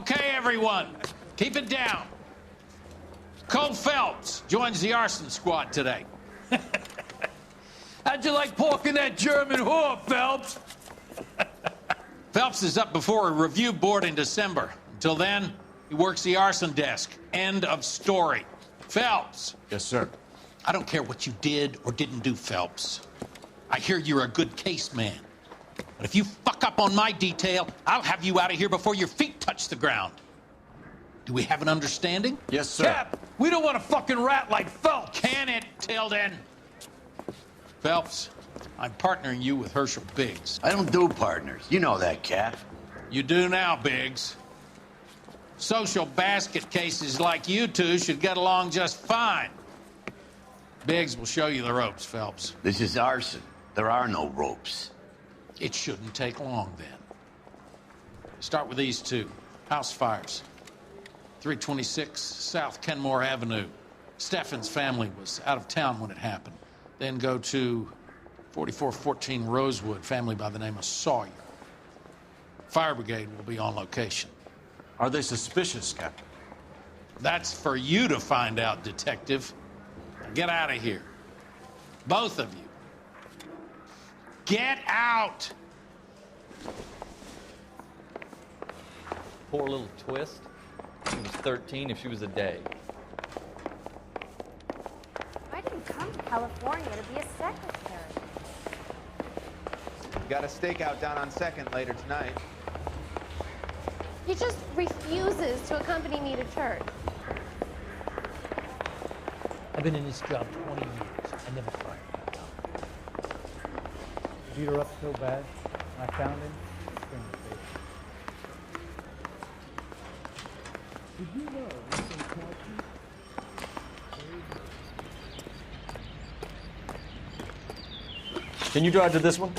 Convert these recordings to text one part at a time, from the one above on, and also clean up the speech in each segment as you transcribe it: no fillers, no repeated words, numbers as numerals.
Okay, everyone, keep it down. Cole Phelps joins the arson squad today. How'd you like porking that German whore, Phelps? Phelps is up before a review board in December. Until then, he works the arson desk. End of story. Phelps. Yes, sir. I don't care what you did or didn't do, Phelps. I hear you're a good case man. But if you fuck up on my detail, I'll have you out of here before your feet touch the ground. Do we have an understanding? Yes, sir. Cap, we don't want a fucking rat like Phelps. Can it, Tilden? Phelps, I'm partnering you with Herschel Biggs. I don't do partners. You know that, Cap. You do now, Biggs. Social basket cases like you two should get along just fine. Biggs will show you the ropes, Phelps. This is arson. There are no ropes. It shouldn't take long, then. Start with these two. House fires. 326 South Kenmore Avenue. Steffen's family was out of town when it happened. Then go to 4414 Rosewood, family by the name of Sawyer. Fire brigade will be on location. Are they suspicious, Captain? That's for you to find out, Detective. Now get out of here. Both of you. Get out! Poor little twist. She was 13 if she was a day. I didn't come to California to be a secretary. We got a stakeout down on 2nd later tonight. He just refuses to accompany me to church. I've been in this job 20 years. I never fired my job. Beat her up so bad, when I found him, in the face. Did you know this in Turkey? Can you drive to this one?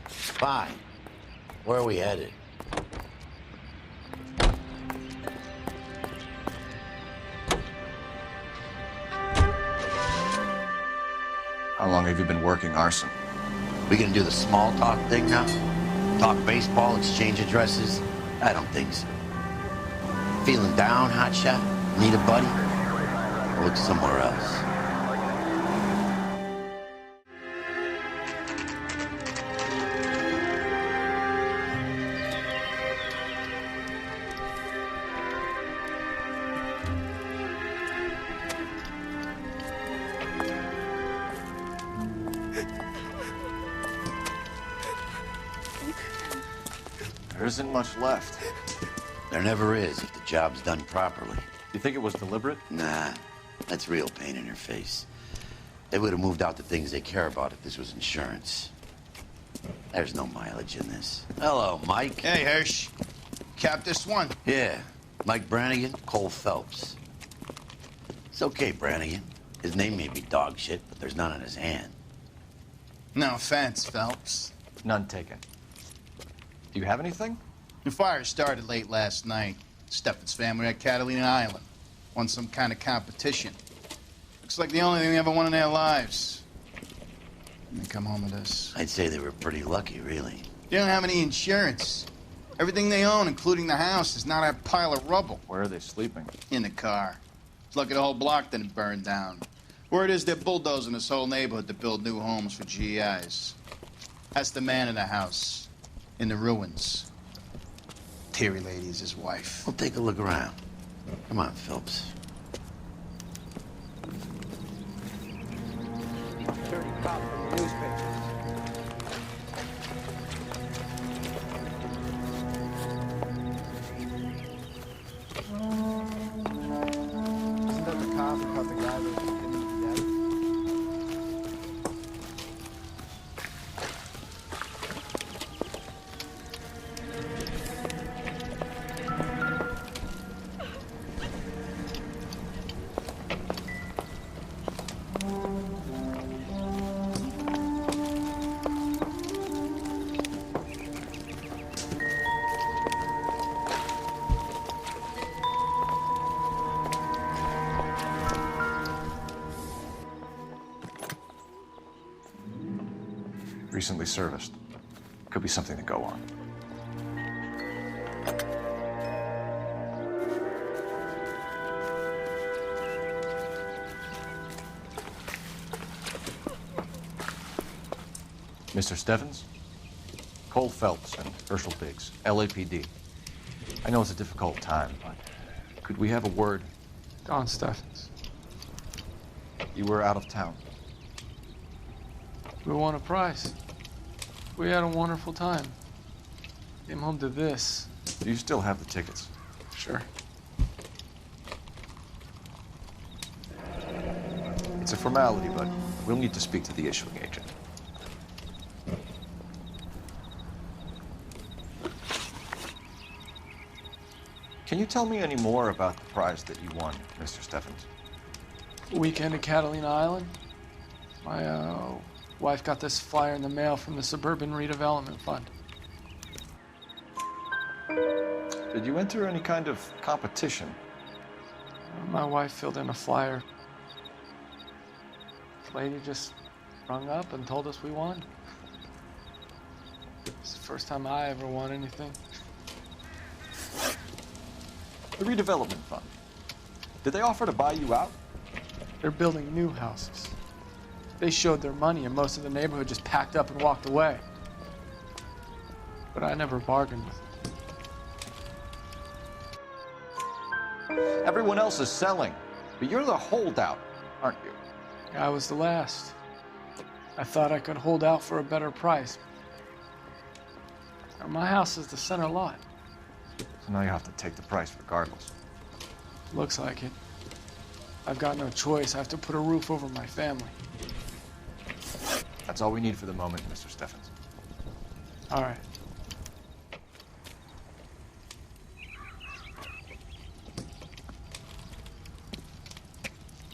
Fine. Where are we headed? How long have you been working arson? We gonna do the small talk thing now? Talk baseball, exchange addresses? I don't think so. Feeling down, hotshot? Need a buddy? Or look somewhere else. There isn't much left. There never is if the job's done properly. You think it was deliberate? Nah, that's real pain in your face. They would have moved out the things they care about if this was insurance. There's no mileage in this. Hello, Mike. Hey, Hirsch. Cap this one. Yeah, Mike Brannigan, Cole Phelps. It's okay, Brannigan. His name may be dog shit, but there's none in his hand. No offense, Phelps. None taken. Do you have anything? The fire started late last night. Steffen's family at Catalina Island. Won some kind of competition. Looks like the only thing they ever won in their lives. And they come home with us. I'd say they were pretty lucky, really. They don't have any insurance. Everything they own, including the house, is now that pile of rubble. Where are they sleeping? In the car. It's lucky the whole block didn't burn down. Word is they're bulldozing this whole neighborhood to build new homes for GIs. That's the man in the house. In the ruins. Terry lady is his wife. We'll take a look around. Come on, Phelps. Dirty cop from the newspapers. Isn't that the cop who caught the guy that didn't get it? Recently serviced. Could be something to go on. Mr. Stevens? Cole Phelps and Herschel Biggs, LAPD. I know it's a difficult time, but could we have a word? Don Steffens. You were out of town. We won a prize. We had a wonderful time. Came home to this. Do you still have the tickets? Sure. It's a formality, but we'll need to speak to the issuing agent. Can you tell me any more about the prize that you won, Mr. Steffens? Weekend at Catalina Island. My wife got this flyer in the mail from the Suburban Redevelopment Fund. Did you enter any kind of competition? My wife filled in a flyer. The lady just rung up and told us we won. It's the first time I ever won anything. The redevelopment fund. Did they offer to buy you out? They're building new houses. They showed their money and most of the neighborhood just packed up and walked away. But I never bargained with them. Everyone else is selling, but you're the holdout, aren't you? I was the last. I thought I could hold out for a better price. Now, my house is the center lot. So now you have to take the price regardless. Looks like it. I've got no choice. I have to put a roof over my family. That's all we need for the moment, Mr. Steffens. All right.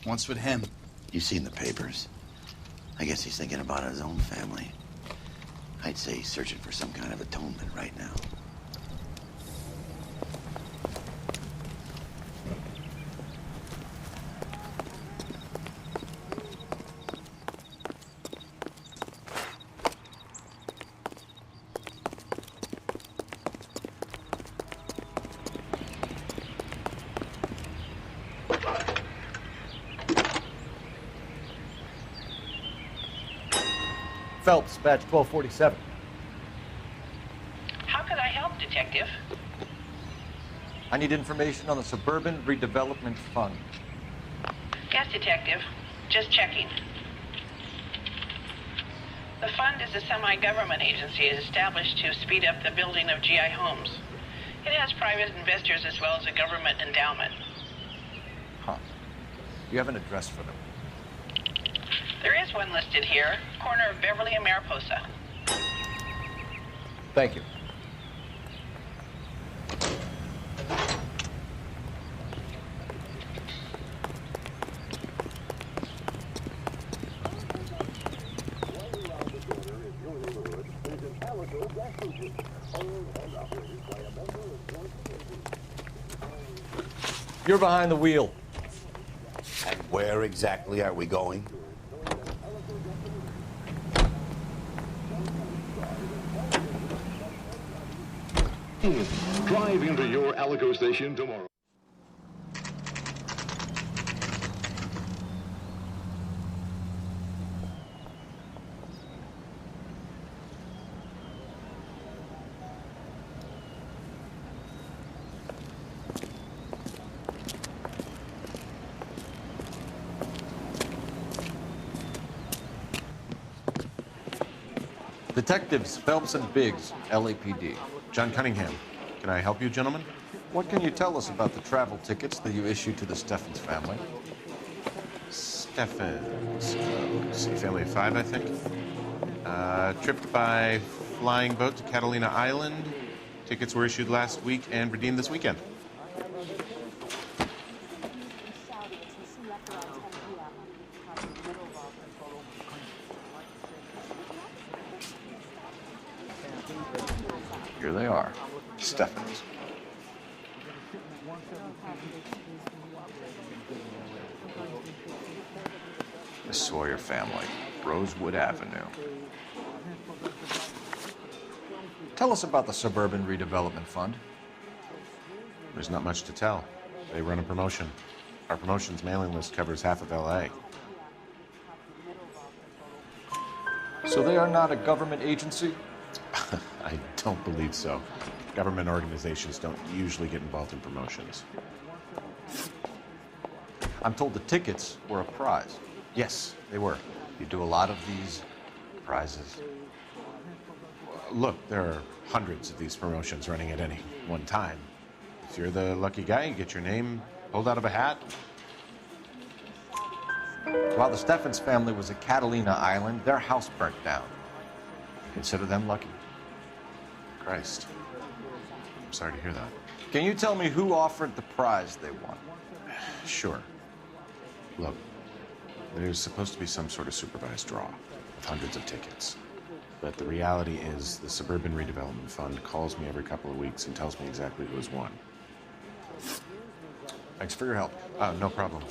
What's with him? You've seen the papers. I guess he's thinking about his own family. I'd say he's searching for some kind of atonement right now. Phelps, badge 1247. How could I help, Detective? I need information on the Suburban Redevelopment Fund. Yes, Detective. Just checking. The fund is a semi-government agency established to speed up the building of GI homes. It has private investors as well as a government endowment. Huh. You have an address for them? There is one listed here, corner of Beverly and Mariposa. Thank you. You're behind the wheel. And where exactly are we going? Drive into your Alico station tomorrow. Detectives Phelps and Biggs, LAPD. John Cunningham. Can I help you, gentlemen? What can you tell us about the travel tickets that you issued to the Steffens family? Steffens. Let's see, family of 5, I think. Trip by flying boat to Catalina Island. Tickets were issued last week and redeemed this weekend. Here they are. Steffens. The Sawyer family, Rosewood Avenue. Tell us about the Suburban Redevelopment Fund. There's not much to tell. They run a promotion. Our promotions mailing list covers half of LA. So they are not a government agency? I don't believe so. Government organizations don't usually get involved in promotions. I'm told the tickets were a prize. Yes, they were. You do a lot of these prizes. Look, there are hundreds of these promotions running at any one time. If you're the lucky guy, you get your name pulled out of a hat. While the Steffens family was at Catalina Island, their house burnt down. Consider them lucky. Christ. I'm sorry to hear that. Can you tell me who offered the prize they won? Sure. Look, there's supposed to be some sort of supervised draw with hundreds of tickets. But the reality is the Suburban Redevelopment Fund calls me every couple of weeks and tells me exactly who's won. Thanks for your help. No problem.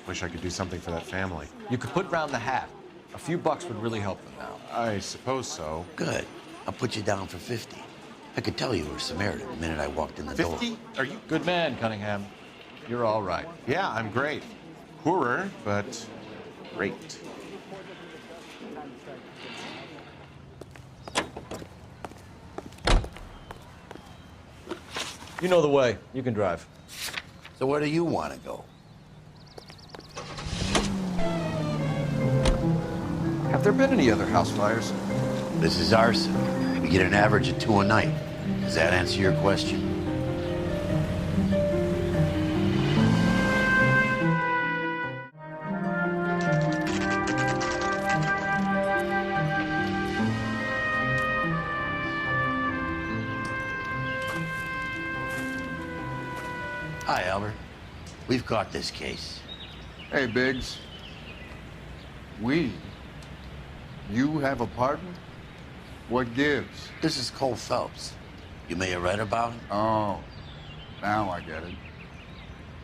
Wish I could do something for that family. You could put round the hat. A few bucks would really help them now. I suppose so. Good. I'll put you down for 50. I could tell you were Samaritan the minute I walked in the door. 50? Are you? Good man, Cunningham. You're all right. Yeah, I'm great. Poorer, but great. You know the way. You can drive. So where do you want to go? Have there been any other house fires? This is Arson. We get an average of 2 a night. Does that answer your question? Hi, Albert. We've caught this case. Hey, Biggs. We? You have a partner? What gives? This is Cole Phelps. You may have read about him. Oh, now I get it.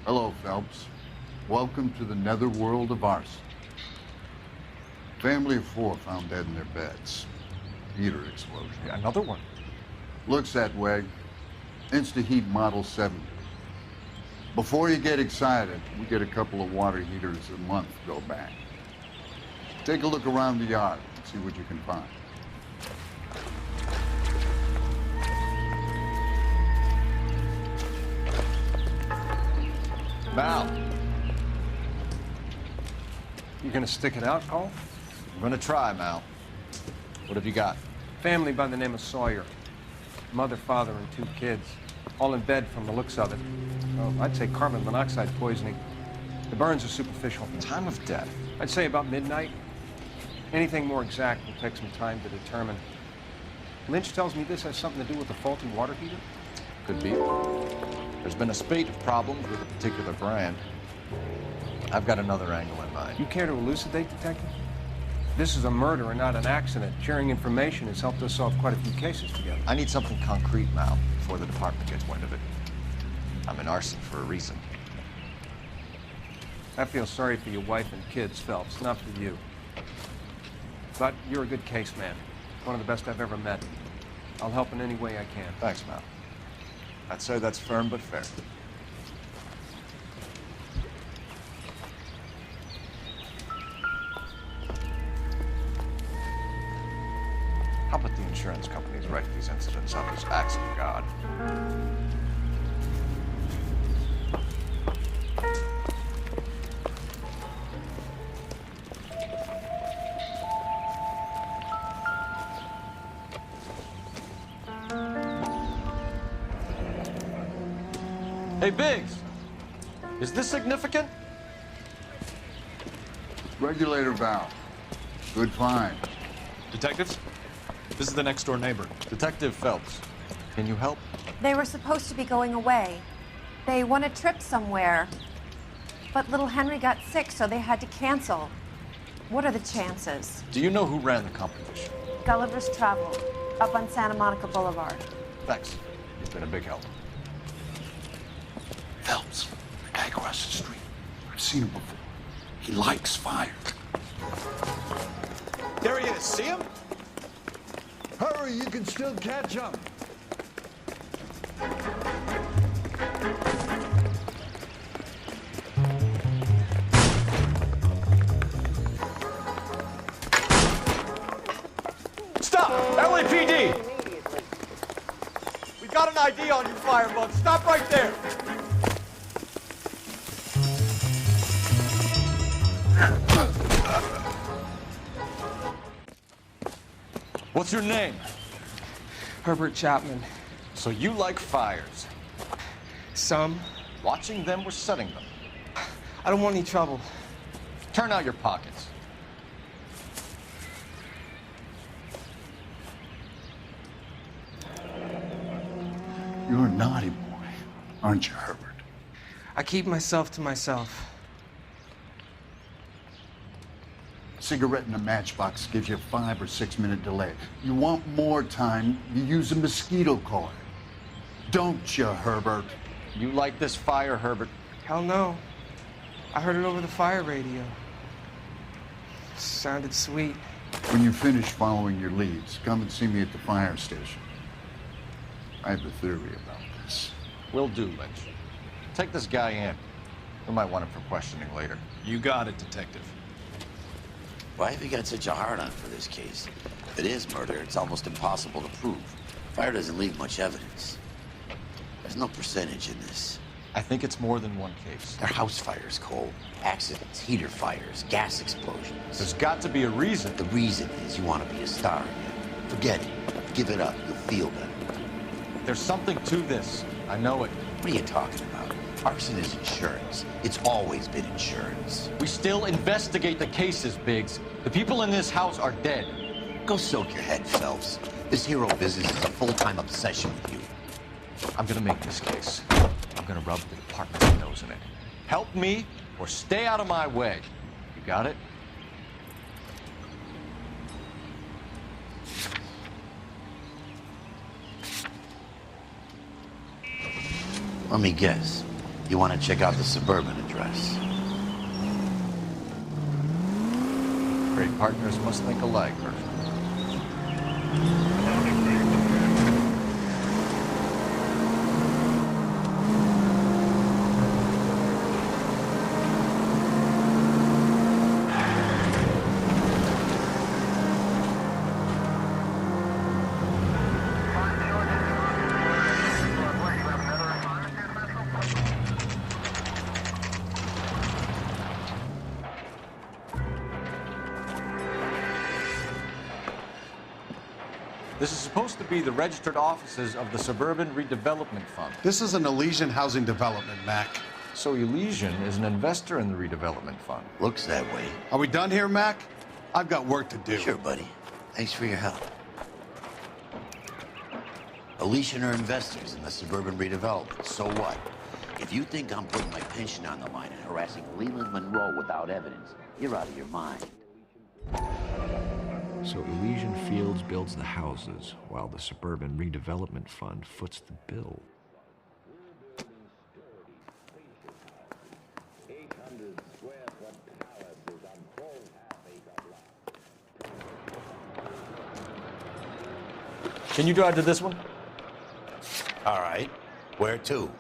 Hello, Phelps. Welcome to the netherworld of Arson. Family of 4 found dead in their beds. Heater explosion. Yeah, another one. Looks that way. Insta-heat Model 7. Before you get excited, we get a couple of water heaters a month to go back. Take a look around the yard and see what you can find. Val. You gonna stick it out, Cole? I'm gonna try, Mal. What have you got? Family by the name of Sawyer. Mother, father, and 2 kids. All in bed from the looks of it. Well, I'd say carbon monoxide poisoning. The burns are superficial. Time of death? I'd say about midnight. Anything more exact will take some time to determine. Lynch tells me this has something to do with the faulty water heater. Could be. There's been a spate of problems with a particular brand. I've got another angle in mind. You care to elucidate, Detective? This is a murder and not an accident. Sharing information has helped us solve quite a few cases together. I need something concrete, Mal, before the department gets wind of it. I'm in Arson for a reason. I feel sorry for your wife and kids, Phelps, not for you. But you're a good case man. One of the best I've ever met. I'll help in any way I can. Thanks, Mal. I'd say that's firm but fair. How about the insurance companies write these incidents up as acts of God? Hey, Biggs, is this significant? Regulator valve. Good find. Detectives, this is the next door neighbor. Detective Phelps. Can you help? They were supposed to be going away. They won a trip somewhere. But little Henry got sick, so they had to cancel. What are the chances? Do you know who ran the competition? Gulliver's Travel, up on Santa Monica Boulevard. Thanks. He's been a big help. Phelps, the guy across the street. I've seen him before. He likes fire. There he is. See him? Hurry, you can still catch him. got an ID on you, Firebug. Stop right there. What's your name? Herbert Chapman. So you like fires? Some. Watching them or setting them? I don't want any trouble. Turn out your pockets. You're a naughty boy, aren't you, Herbert? I keep myself to myself. Cigarette in a matchbox gives you a 5 or 6 minute delay. You want more time, you use a mosquito coil. Don't you, Herbert? You like this fire, Herbert? Hell no. I heard it over the fire radio. Sounded sweet. When you finish following your leads, come and see me at the fire station. I have a theory about this. Will do, Lynch. Take this guy in. We might want him for questioning later. You got it, Detective. Why have you got such a hard-on for this case? If it is murder, it's almost impossible to prove. Fire doesn't leave much evidence. There's no percentage in this. I think it's more than one case. They're house fires, Cole. Accidents, heater fires, gas explosions. There's got to be a reason. The reason is you want to be a star again. Forget it. Give it up. You'll feel better. There's something to this. I know it. What are you talking about? Arson is insurance. It's always been insurance. We still investigate the cases, Biggs. The people in this house are dead. Go soak your head, Phelps. This hero business is a full-time obsession with you. I'm gonna make this case. I'm gonna rub the department's nose in it. Help me or stay out of my way. You got it? Let me guess. You want to check out the suburban address? Great partners must think alike, Murphy. This is supposed to be the registered offices of the Suburban Redevelopment Fund. This is an Elysian housing development, Mac. So Elysian is an investor in the redevelopment fund. Looks that way. Are we done here, Mac? I've got work to do. Sure, buddy. Thanks for your help. Elysian are investors in the suburban redevelopment. So what? If you think I'm putting my pension on the line and harassing Leland Monroe without evidence, you're out of your mind. So Elysian Fields builds the houses, while the Suburban Redevelopment Fund foots the bill. Can you drive to this one? All right. Where to?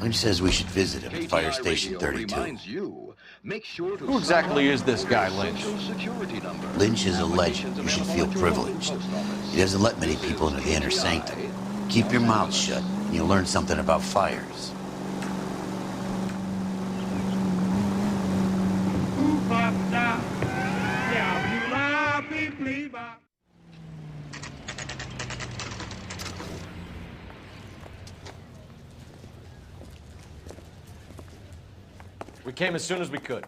Lynch says we should visit him at Fire Station 32. Who exactly is this guy, Lynch? Lynch is a legend. You should feel privileged. He doesn't let many people into the inner sanctum. Keep your mouth shut, and you'll learn something about fires. We came as soon as we could.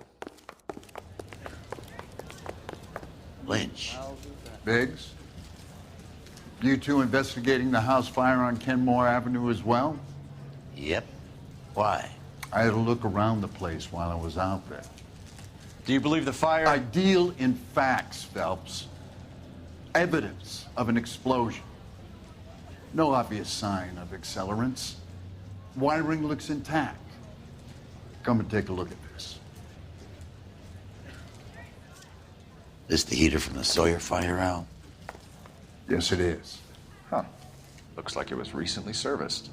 Lynch. Biggs? You two investigating the house fire on Kenmore Avenue as well? Yep. Why? I had a look around the place while I was out there. Do you believe the fire? I deal in facts, Phelps. Evidence of an explosion. No obvious sign of accelerants. Wiring looks intact. Come and take a look at this. This the heater from the Sawyer fire, Al? Yes, it is. Huh. Looks like it was recently serviced.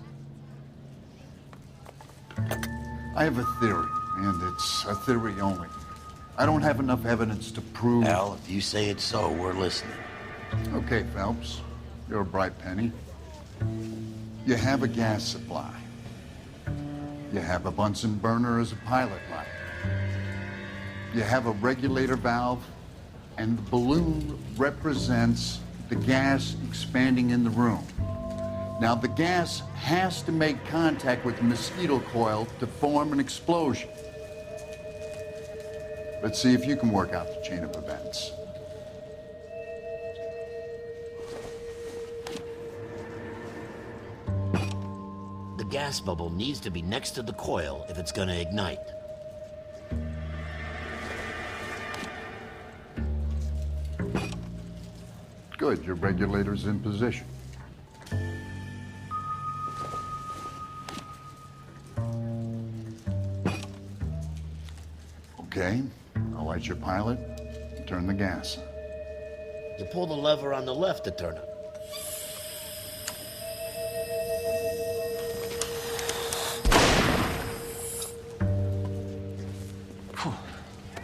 I have a theory, and it's a theory only. I don't have enough evidence to prove... Al, if you say it's so, we're listening. Okay, Phelps. You're a bright penny. You have a gas supply. You have a Bunsen burner as a pilot light. You have a regulator valve, and the balloon represents the gas expanding in the room. Now, the gas has to make contact with the mosquito coil to form an explosion. Let's see if you can work out the chain of events. The gas bubble needs to be next to the coil if it's gonna ignite. Good, your regulator's in position. Okay, I'll light your pilot and turn the gas. You pull the lever on the left to turn it.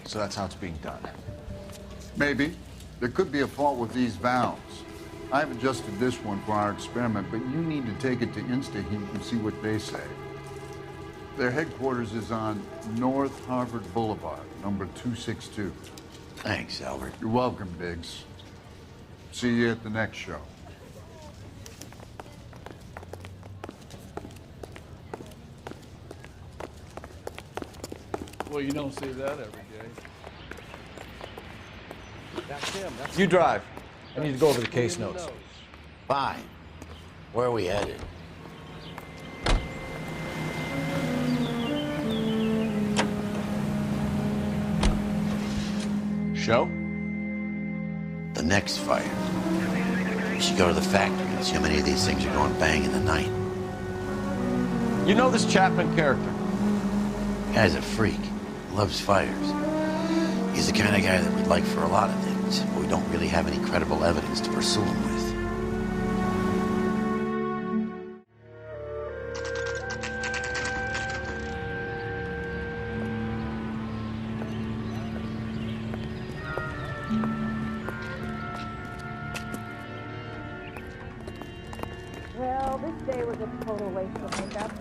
So that's how it's being done. Maybe. There could be a fault with these valves. I've adjusted this one for our experiment, but you need to take it to InstaHeat and see what they say. Their headquarters is on North Harvard Boulevard, number 262. Thanks, Albert. You're welcome, Biggs. See you at the next show. Well, you don't see that every day. That's him. That's You drive. I need to go over the case notes. Fine. Where are we headed? Show? The next fire. We should go to the factory and see how many of these things are going bang in the night. You know this Chapman character? Guy's a freak. Loves fires. He's the kind of guy that we'd like for a lot of things, but we don't really have any credible evidence to pursue him with. Well, this day was a total waste of makeup.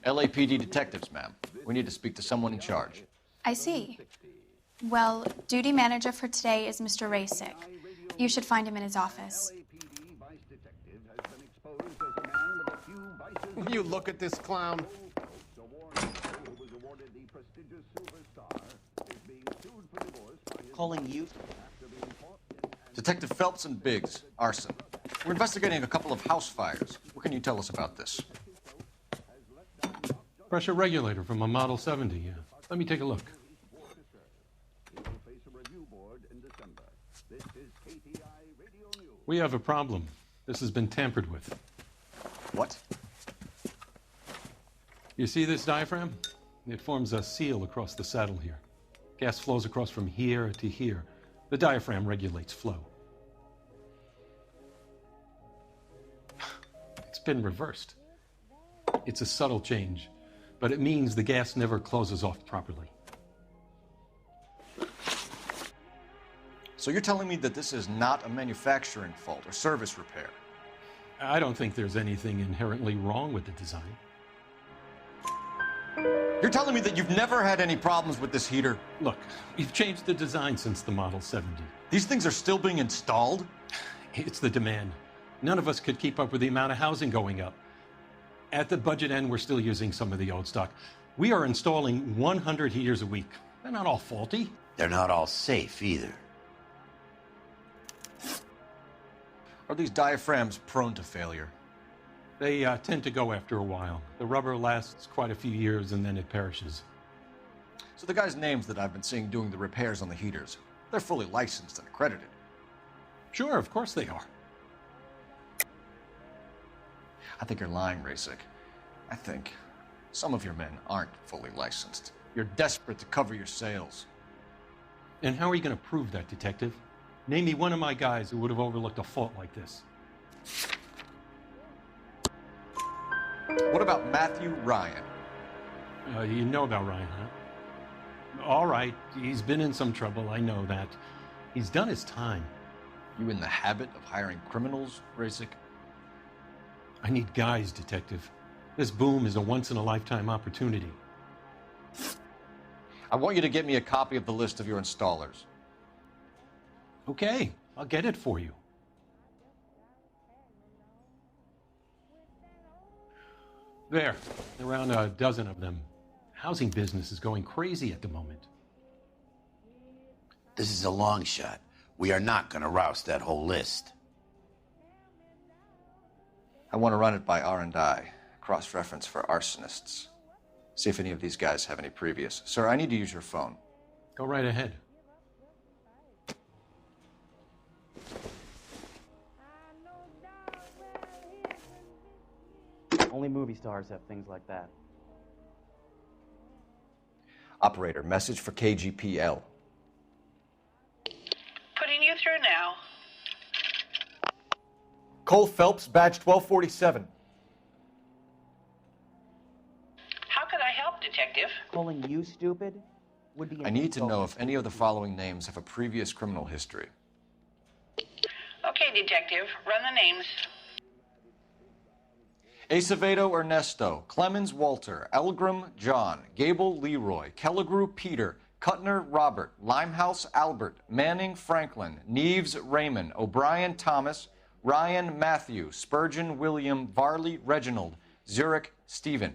LAPD detectives, ma'am. We need to speak to someone in charge. I see. Well, duty manager for today is Mr. Rasick. You should find him in his office. You look at this clown. Calling you? Detective Phelps and Biggs, Arson. We're investigating a couple of house fires. What can you tell us about this? Pressure regulator from a Model 70. Let me take a look. We have a problem. This has been tampered with. What? You see this diaphragm? It forms a seal across the saddle here. Gas flows across from here to here. The diaphragm regulates flow. It's been reversed. It's a subtle change, but it means the gas never closes off properly. So you're telling me that this is not a manufacturing fault or service repair? I don't think there's anything inherently wrong with the design. You're telling me that you've never had any problems with this heater? Look, we've changed the design since the Model 70. These things are still being installed? It's the demand. None of us could keep up with the amount of housing going up. At the budget end, we're still using some of the old stock. We are installing 100 heaters a week. They're not all faulty. They're not all safe either. Are these diaphragms prone to failure? They tend to go after a while. The rubber lasts quite a few years and then it perishes. So the guys' names that I've been seeing doing the repairs on the heaters, they're fully licensed and accredited. Sure, of course they are. I think you're lying, Rasick. I think some of your men aren't fully licensed. You're desperate to cover your sales. And how are you going to prove that, Detective? Name me one of my guys who would have overlooked a fault like this. What about Matthew Ryan? You know about Ryan, huh? All right, he's been in some trouble, I know that. He's done his time. You in the habit of hiring criminals, Rasick? I need guys, Detective. This boom is a once-in-a-lifetime opportunity. I want you to get me a copy of the list of your installers. Okay, I'll get it for you. There around a dozen of them. Housing business is going crazy at the moment. This is a long shot. We are not going to roust that whole list. I want to run it by R&I, cross-reference for arsonists. See if any of these guys have any previous. Sir, I need to use your phone. Go right ahead. Only movie stars have things like that. Operator, message for KGPL. Putting you through now. Cole Phelps, badge 1247. How could I help, Detective? Calling you stupid would be... I need to know if any of the following names have a previous criminal history. Okay, Detective. Run the names. Acevedo Ernesto, Clemens Walter, Elgram John, Gable Leroy, Kelligrew Peter, Kuttner Robert, Limehouse Albert, Manning Franklin, Neves Raymond, O'Brien Thomas, Ryan Matthew, Spurgeon William, Varley Reginald, Zurich Stephen.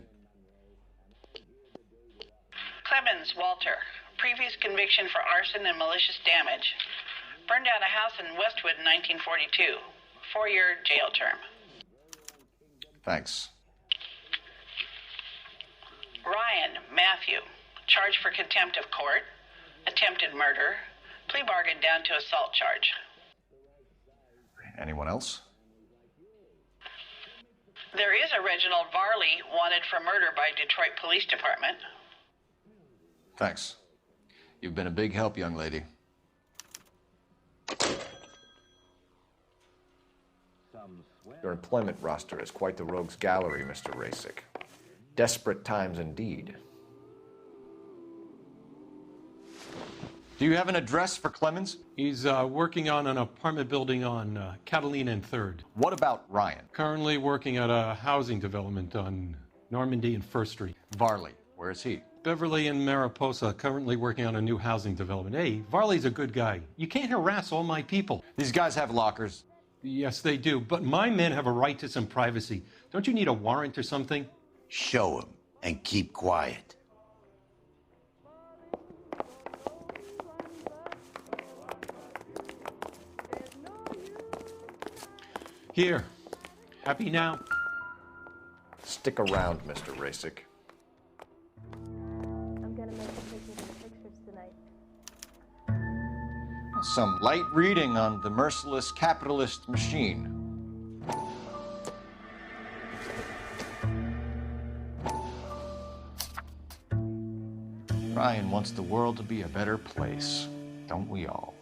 Clemens Walter. Previous conviction for arson and malicious damage. Burned down a house in Westwood in 1942. 4-year jail term. Thanks. Ryan Matthew. Charged for contempt of court. Attempted murder. Plea bargain down to assault charge. Anyone else? There is a Reginald Varley wanted for murder by Detroit Police Department. Thanks. You've been a big help, young lady. Your employment roster is quite the rogues gallery, Mr. Rasick. Desperate times indeed. Do you have an address for Clemens? He's working on an apartment building on Catalina and 3rd. What about Ryan? Currently working at a housing development on Normandy and 1st Street. Varley, where is he? Beverly and Mariposa, currently working on a new housing development. Hey, Varley's a good guy. You can't harass all my people. These guys have lockers. Yes, they do, but my men have a right to some privacy. Don't you need a warrant or something? Show him and keep quiet. Here. Happy now? Stick around, Mr. Rasick. I'm gonna make a picture of the pictures tonight. Some light reading on the merciless capitalist machine. Ryan wants the world to be a better place, don't we all?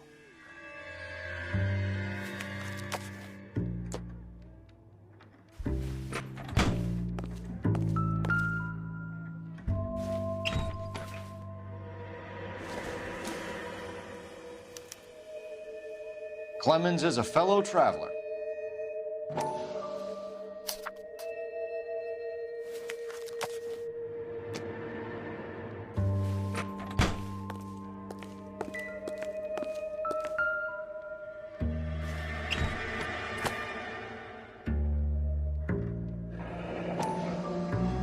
Clemens is a fellow traveler.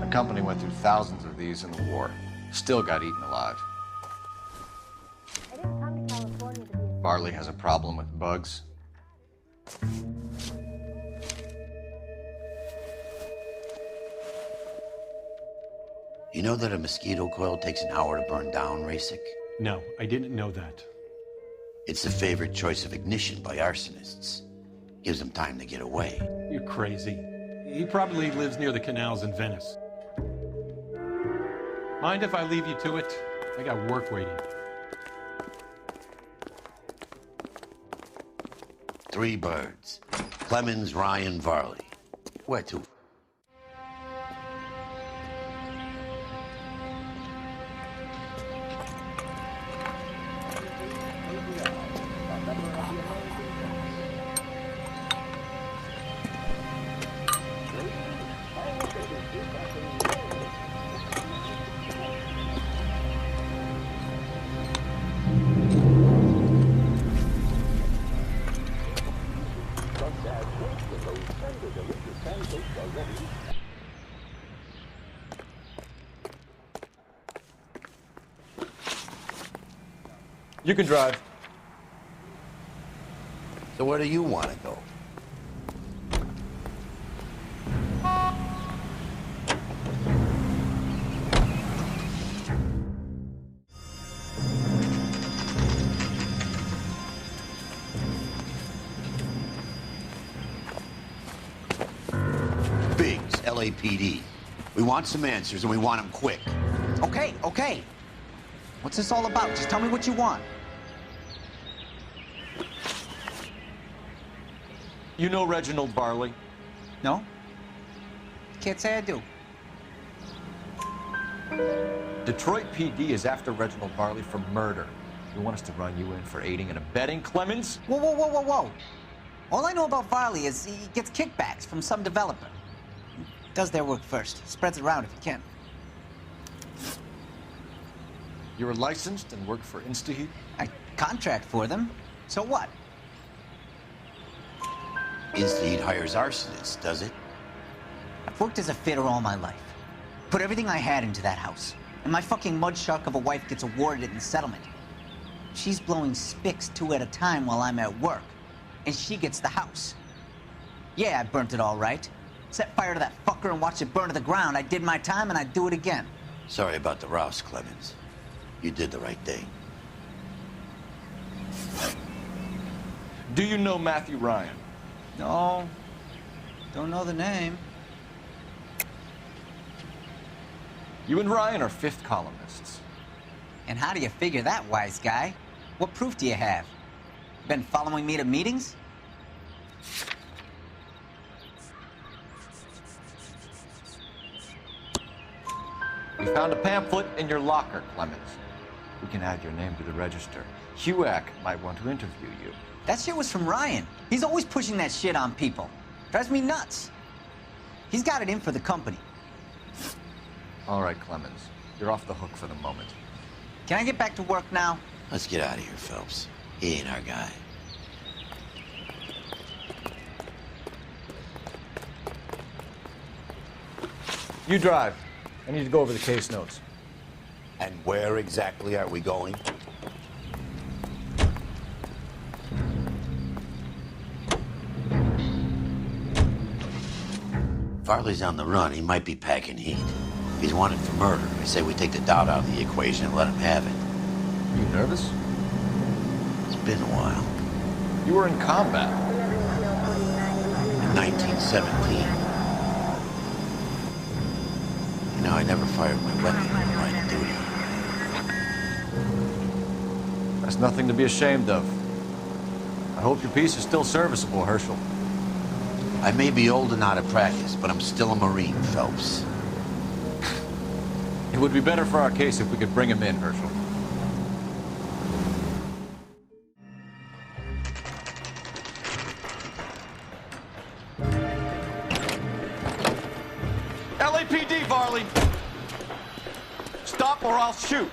The company went through thousands of these in the war. Still got eaten alive. I didn't come to California to be a... Varley has a problem with bugs. You know that a mosquito coil takes an hour to burn down, Rasick? No, I didn't know that. It's the favorite choice of ignition by arsonists. Gives them time to get away. You're crazy. He probably lives near the canals in Venice. Mind if I leave you to it? I got work waiting. 3 birds. Clemens, Ryan, Varley. Where to? You can drive. So where do you want to go? Biggs, LAPD. We want some answers, and we want them quick. Okay, okay. What's this all about? Just tell me what you want. You know Reginald Barley? No? Can't say I do. Detroit PD is after Reginald Barley for murder. You want us to run you in for aiding and abetting, Clemens? Whoa, whoa, whoa, whoa, whoa. All I know about Barley is he gets kickbacks from some developer. Does their work first. Spreads it around if he can. You're licensed and work for InstaHeat? I contract for them. So what? InstaHeat hires arsonists, does it? I've worked as a fitter all my life. Put everything I had into that house. And my fucking mudshark of a wife gets awarded it in settlement. She's blowing spics 2 at a time while I'm at work. And she gets the house. Yeah, I burnt it all right. Set fire to that fucker and watched it burn to the ground. I did my time and I'd do it again. Sorry about the rouse, Clemens. You did the right thing. Do you know Matthew Ryan? No. Don't know the name. You and Ryan are fifth columnists. And how do you figure that, wise guy? What proof do you have? Been following me to meetings? We found a pamphlet in your locker, Clemens. We can add your name to the register. HUAC might want to interview you. That shit was from Ryan. He's always pushing that shit on people. Drives me nuts. He's got it in for the company. All right, Clemens. You're off the hook for the moment. Can I get back to work now? Let's get out of here, Phelps. He ain't our guy. You drive. I need to go over the case notes. And where exactly are we going? Farley's on the run. He might be packing heat. He's wanted for murder. I say we take the doubt out of the equation and let him have it. You nervous? It's been a while. You were in combat. In 1917. You know, I never fired my weapon in the line of duty. That's nothing to be ashamed of. I hope your piece is still serviceable, Herschel. I may be old and out of practice, but I'm still a Marine, Phelps. It would be better for our case if we could bring him in, Herschel. LAPD, Varley! Stop or I'll shoot!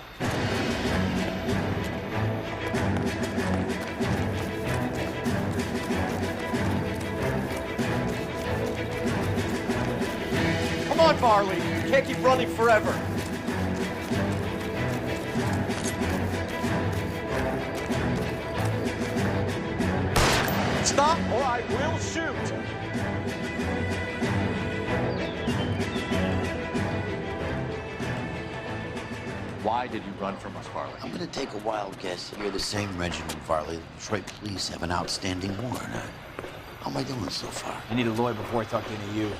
Come on, Varley! You can't keep running forever! Stop or I will shoot! Why did you run from us, Varley? I'm gonna take a wild guess. You're the same Reginald Varley the Detroit police have an outstanding warrant on. How am I doing so far? I need a lawyer before I talk to any of you.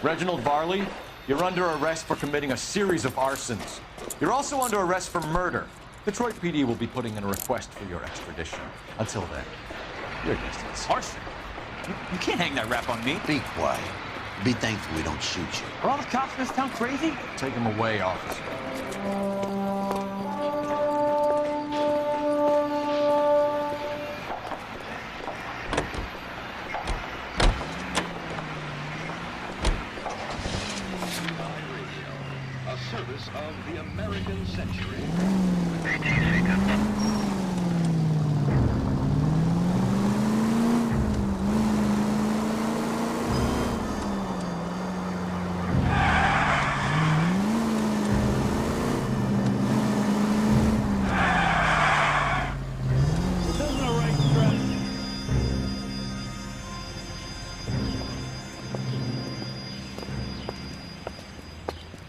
Reginald Varley, you're under arrest for committing a series of arsons. You're also under arrest for murder. Detroit PD will be putting in a request for your extradition. Until then, your distance. Arson? You can't hang that rap on me. Be quiet. Be thankful we don't shoot you. Are all the cops in this town crazy? Take him away, officer. A service of the American century.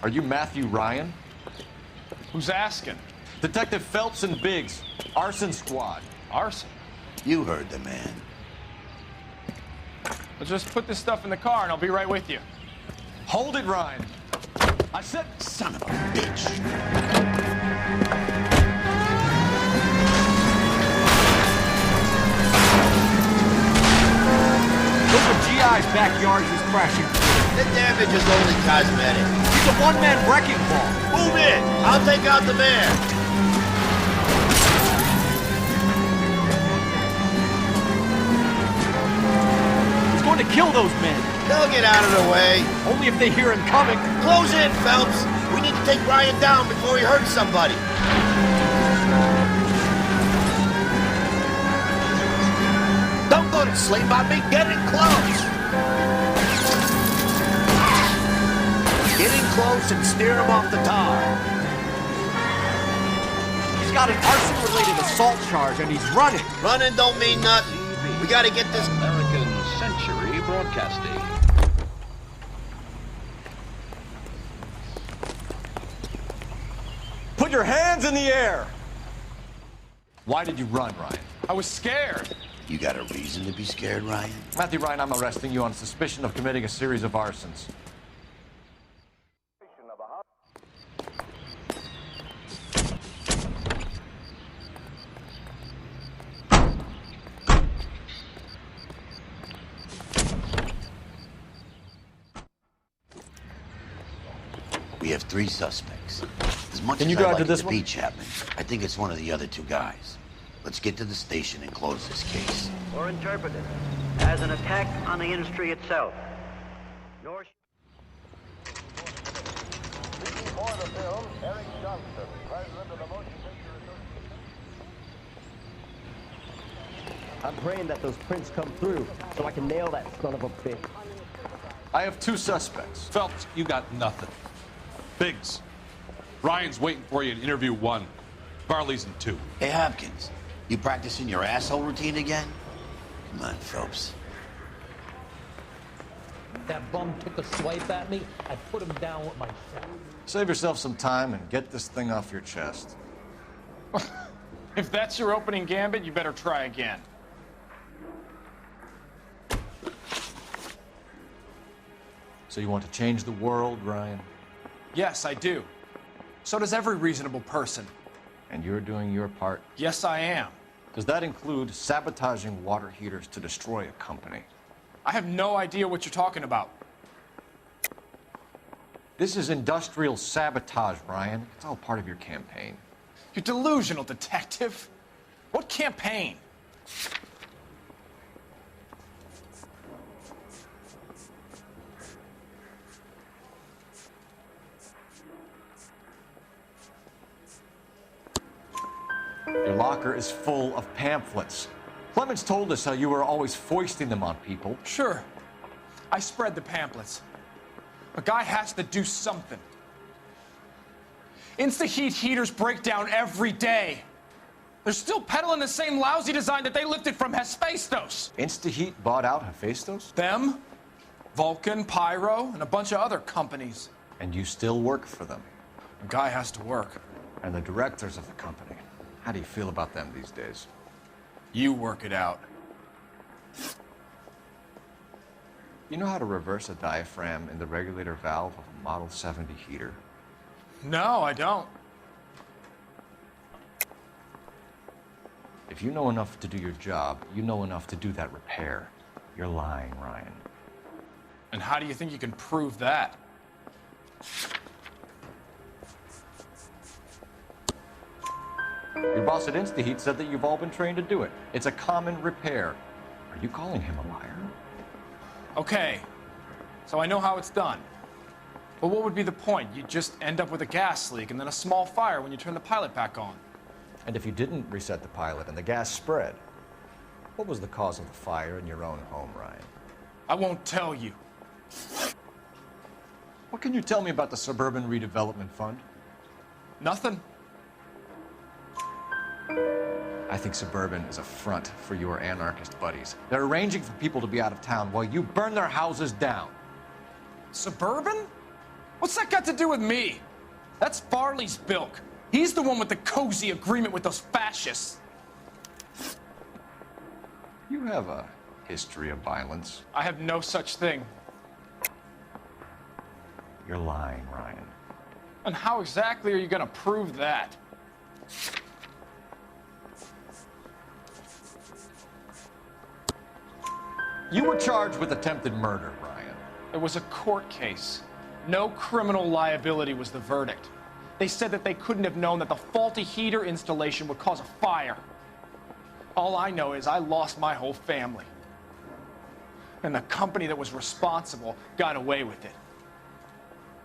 Are you Matthew Ryan? Who's asking? Detective Phelps and Biggs, Arson Squad. Arson? You heard the man. Well, just put this stuff in the car and I'll be right with you. Hold it, Ryan. I said, son of a bitch. Look at GI's backyard he's crashing through. The damage is only cosmetic. He's a one-man wrecking ball. Move in. I'll take out the van. He's going to kill those men. They'll get out of the way. Only if they hear him coming. Close in, Phelps. We need to take Ryan down before he hurts somebody. Don't go to sleep on me. Get in close. Get in close and steer him off the tar. He's got an arson-related assault charge and he's running. Running don't mean nothing. We gotta get this American Century Broadcasting. Put your hands in the air! Why did you run, Ryan? I was scared. You got a reason to be scared, Ryan? Matthew Ryan, I'm arresting you on suspicion of committing a series of arsons. We have 3 suspects. As much Can as you I drive like to this it to one? be Chapman, I think it's one of the other 2 guys. Let's get to the station and close this case. Or interpreted as an attack on the industry itself. Nor I'm praying that those prints come through so I can nail that son of a bitch. I have 2 suspects. Phelps, you got nothing. Biggs, Ryan's waiting for you in interview 1. Barley's in 2. Hey, Hopkins, you practicing your asshole routine again? Come on, Phelps. That bum took a swipe at me. I put him down with my shot. Save yourself some time and get this thing off your chest. If that's your opening gambit, you better try again. So you want to change the world, Ryan? Yes, I do. So does every reasonable person. And you're doing your part? Yes, I am. Does that include sabotaging water heaters to destroy a company? I have no idea what you're talking about. This is industrial sabotage, Ryan. It's all part of your campaign. You're delusional, detective. What campaign? Your locker is full of pamphlets. Clemens told us how you were always foisting them on people. Sure. I spread the pamphlets. A guy has to do something. Insta-heat heaters break down every day. They're still peddling the same lousy design that they lifted from Hephaestus. Insta-heat bought out Hephaestus? Them, Vulcan, Pyro, and a bunch of other companies. And you still work for them? A guy has to work. And the directors of the company. How do you feel about them these days? You work it out. You know how to reverse a diaphragm in the regulator valve of a Model 70 heater? No, I don't. If you know enough to do your job, you know enough to do that repair. You're lying, Ryan. And how do you think you can prove that? Your boss at InstaHeat said that you've all been trained to do it. It's a common repair. Are you calling him a liar? Okay, so I know how it's done. But what would be the point? You'd just end up with a gas leak and then a small fire when you turn the pilot back on. And if you didn't reset the pilot and the gas spread, what was the cause of the fire in your own home, Ryan? I won't tell you. What can you tell me about the Suburban Redevelopment Fund? Nothing. I think Suburban is a front for your anarchist buddies. They're arranging for people to be out of town while you burn their houses down. Suburban? What's that got to do with me? That's Farley's bilk. He's the one with the cozy agreement with those fascists. You have a history of violence. I have no such thing. You're lying, Ryan. And how exactly are you gonna prove that? You were charged with attempted murder, Ryan. It was a court case. No criminal liability was the verdict. They said that they couldn't have known that the faulty heater installation would cause a fire. All I know is I lost my whole family. And the company that was responsible got away with it.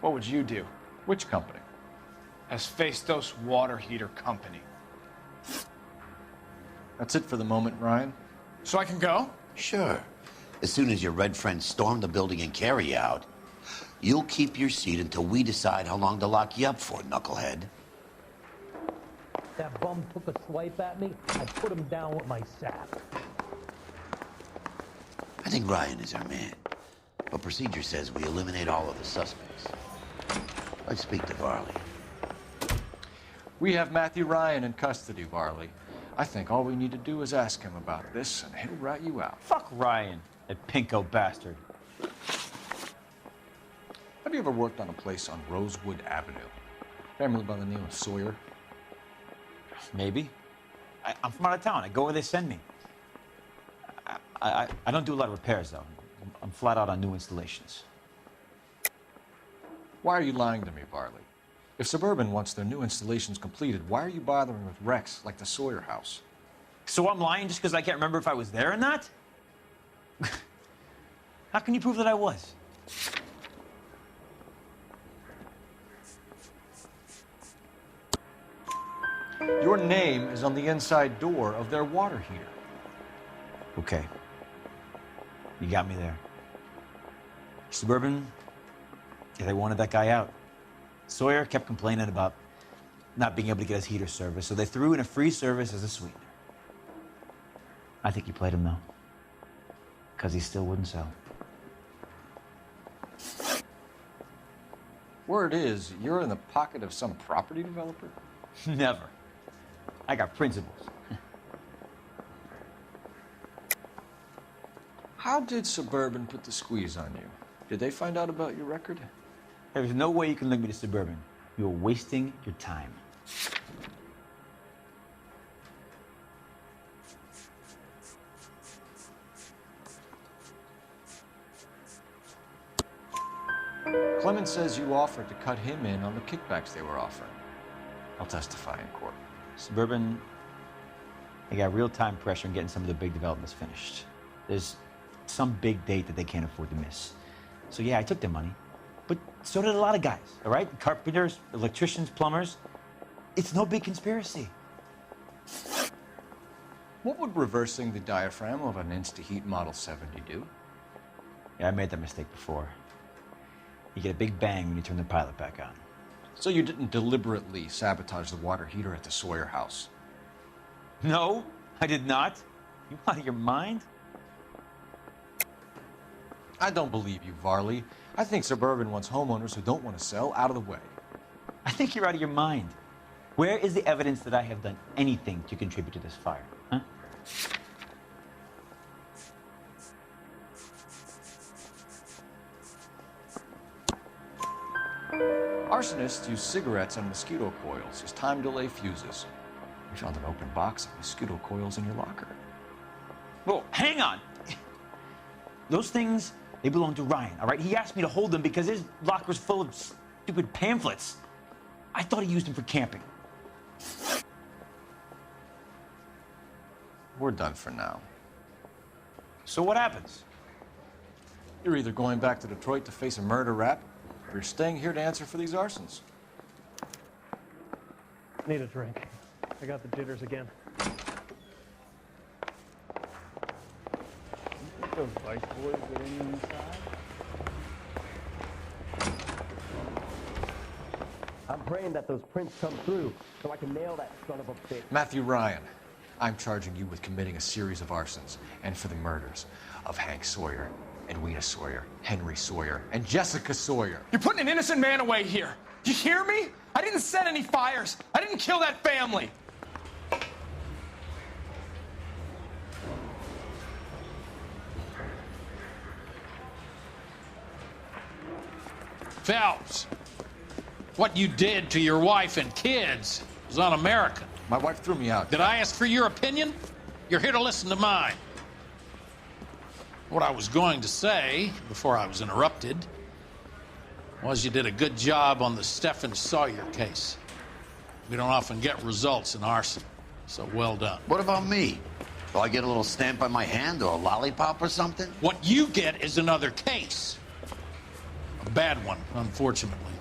What would you do? Which company? Hauppauge Water Heater Company. That's it for the moment, Ryan. So I can go? Sure. As soon as your red friends storm the building and carry you out, you'll keep your seat until we decide how long to lock you up for, knucklehead. That bum took a swipe at me, I put him down with my sap. I think Ryan is our man. But procedure says we eliminate all of the suspects. Let's speak to Varley. We have Matthew Ryan in custody, Varley. I think all we need to do is ask him about this, and he'll rat you out. Fuck Ryan, that pinko bastard. Have you ever worked on a place on Rosewood Avenue? Family by the name of Sawyer? Maybe. I'm from out of town. I go where they send me. I don't do a lot of repairs, though. I'm flat out on new installations. Why are you lying to me, Varley? If Suburban wants their new installations completed, why are you bothering with wrecks like the Sawyer house? So I'm lying just because I can't remember if I was there or not? How can you prove that I was? Your name is on the inside door of their water heater. Okay. You got me there. Suburban, yeah, they wanted that guy out. Sawyer kept complaining about not being able to get his heater service, so they threw in a free service as a sweetener. I think he played him, though, because he still wouldn't sell. Word is, you're in the pocket of some property developer? Never. I got principles. How did Suburban put the squeeze on you? Did they find out about your record? There's no way you can link me to Suburban. You're wasting your time. Clemens says you offered to cut him in on the kickbacks they were offering. I'll testify in court. Suburban, they got real-time pressure on getting some of the big developments finished. There's some big date that they can't afford to miss. So yeah, I took their money. But so did a lot of guys, all right? Carpenters, electricians, plumbers. It's no big conspiracy. What would reversing the diaphragm of an Insta-Heat Model 70 do? Yeah, I made that mistake before. You get a big bang when you turn the pilot back on. So you didn't deliberately sabotage the water heater at the Sawyer house? No, I did not. You out of your mind? I don't believe you, Varley. I think Suburban wants homeowners who don't want to sell out of the way. I think you're out of your mind. Where is the evidence that I have done anything to contribute to this fire, huh? Arsonists use cigarettes and mosquito coils as time delay fuses. We found an open box of mosquito coils in your locker. Whoa, hang on! Those things, they belong to Ryan, all right? He asked me to hold them because his locker's full of stupid pamphlets. I thought he used them for camping. We're done for now. So what happens? You're either going back to Detroit to face a murder rap, or you're staying here to answer for these arsons. Need a drink. I got the jitters again. Those Vice boys getting inside? I'm praying that those prints come through so I can nail that son of a bitch. Matthew Ryan, I'm charging you with committing a series of arsons and for the murders of Hank Sawyer Edwina Sawyer, Henry Sawyer, and Jessica Sawyer. You're putting an innocent man away here. You hear me? I didn't set any fires. I didn't kill that family. Phelps, what you did to your wife and kids was un-American. My wife threw me out. Did I ask for your opinion? You're here to listen to mine. What I was going to say, before I was interrupted, was you did a good job on the Stephen Sawyer case. We don't often get results in arson, so well done. What about me? Do I get a little stamp on my hand or a lollipop or something? What you get is another case. A bad one, unfortunately.